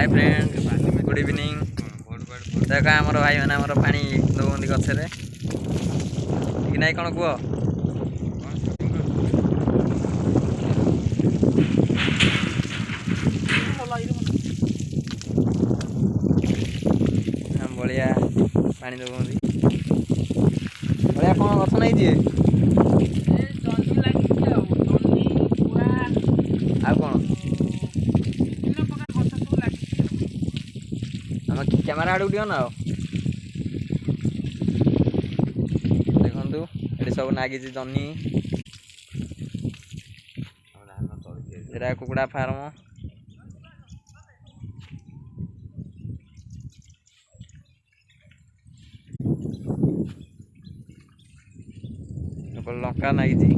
Hi friend good evening. देख आम भाई मैंने आम पानी दौंती गचरे कि ना कौन कह बलिया पानी दौंती बलिया कौन गछ नहीं जी आ कौन कैमेरा आड़ दियो ना देखु ये सब नागी जन्नी एरा कुकुड़ा फार्म लंका नागी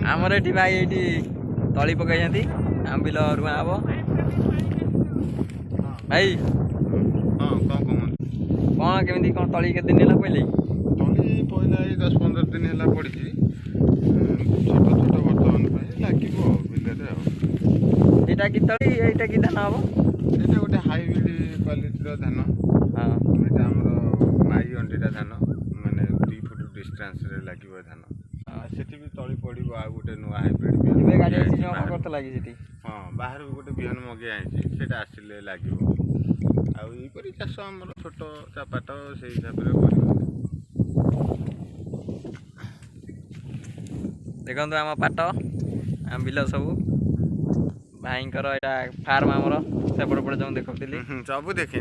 आमर ये भाई ये तली पकई आम बिल रुआ हम भाई कौन केमी कौन तली के दिन है पहले तली पहला 10-15 दिन है पड़ी छोट छोट बर्तमान लगे बिल यहाँ कि तली यहाँ कि धान हम ये गोटे हाइब्रिड क्वालिटी धान हाँ ये आमर माई अंडीटा धान माने 2 फुट डिस्टेंस रे लगे धान सेठी भी तली पड़ो आ गोटे नुआ हाइब्रिड लगी हाँ बाहर गोटे बिहन मगे आई से आसिले लगे आईपरी चाष आम छोट चापाट से हिसाब से देखो आम पाट आम बिल सब भाई फार्म आमर सेपट पटे जो देखी सब देखे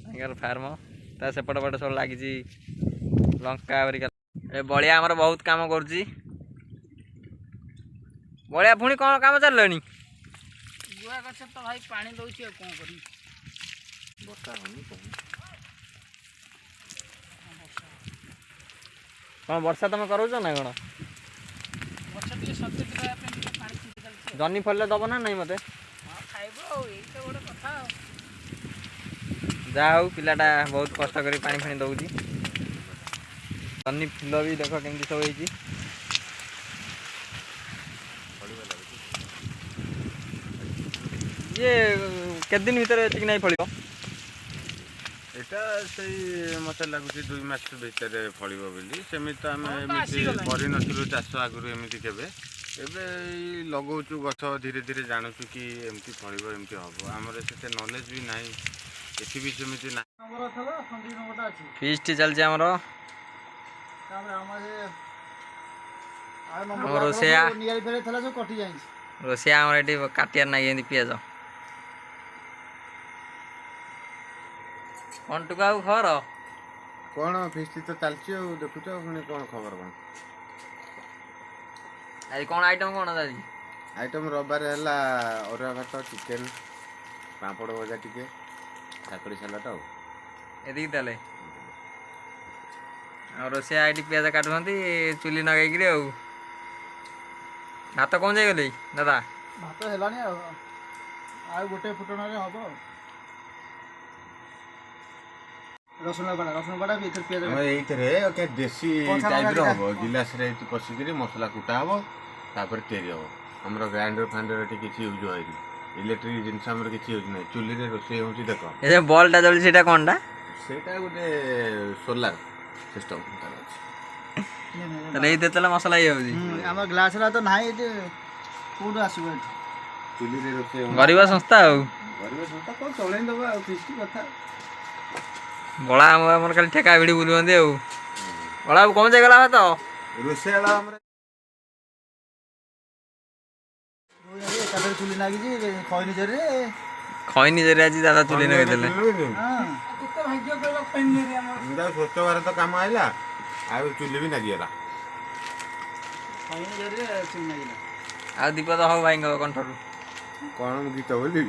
भाई फार्म ता सेपट पटे सब लगी लंका बलिया आमर बहुत काम कर बलिया पुणी कौन काम चल गुआ गछ तो भाई पानी दउछि कौन करी बता कौन वर्षा तुम करोच ना कौन वर्षा टिके सतेज रहा पे टिके पानी छिंची चलछि जन्नी फल दब ना नहीं मते हां खाइबो एई तो गोटे कथा जा हूँ पिलाटा बहुत कष्ट कर पानी फानी दौची जन्नी फुल भी देख केमती सब होती ये केत दिन भीतर ठीक नहीं फलियो एटा से मत लगुच 2 मास भीतर फलिबो बोली सेमिति तो आम एमती करि नथिलु चाष आगु एमती केबे एबे लगाउछु गछ धीरे धीरे जानूछु कि एमती फलिबो एमती हबो हमर सेते नॉलेज भी नाही एठी भी सेमिति ना हमर थला संदी नंबरटा अछि फीस्ट चलछि हमर तामरे हमरे आ हमर रोसिया नियारी फेरे थला जो कटि जाई रोसिया हमर एठी काटियार नाही एंदी पियाज कौन टुकाऊ खबर कौन फिस्टी तो चलछि देखुछ पुणी कौन खबर कौन आज कौन आइटम कौन आज आइटम रविवार है अरुआ भात चिकेन पापड़ भजा टिके काकड़ी सालाड एदिक ताले रोषे आईटी पियाज काटुंती चुली नगैक भात कौन जाइगले दादा भात हेलानी आ गोटे फुटण रे हबो रसुन बड़ा भी इधर पियाज हम एइथरे ओके देसी टाइप रो हबो गिलास रे पसी करी मसला कुटा हबो तापर तेरी हबो हमरो ग्राइंडर फाइंडर रे किछि यूज होइनी इलेक्ट्रिक जिंस हमर किछि यूज नै चुली रे रोसे होछि देखो ए जे बॉलटा जळि सेटा कोनटा सेटा गोटे सोलार सिस्टम तार अछि तले देतला मसला ये होछि हमर ग्लास रा तो नाही जे कोड आसीबो चुली रे रोसे गरीब संस्था को चलै दबा फिस्टी कथा बड़ा हमर खाली ठेका भिड़ी बुलुंदे आ बड़ा कौन जाइगला भात रोसेला हमर कादर चुली लागी जी खैनी जरे आज दादा चुली नगै देले हां कितना भाग्य कइलो खैनी रे हमर स्वच्छ भारत काम आइला आ चुली भी नागिला खैनी जरे चुली लागिला आ दीपद हो भाई कंठरू कौन गीत बोली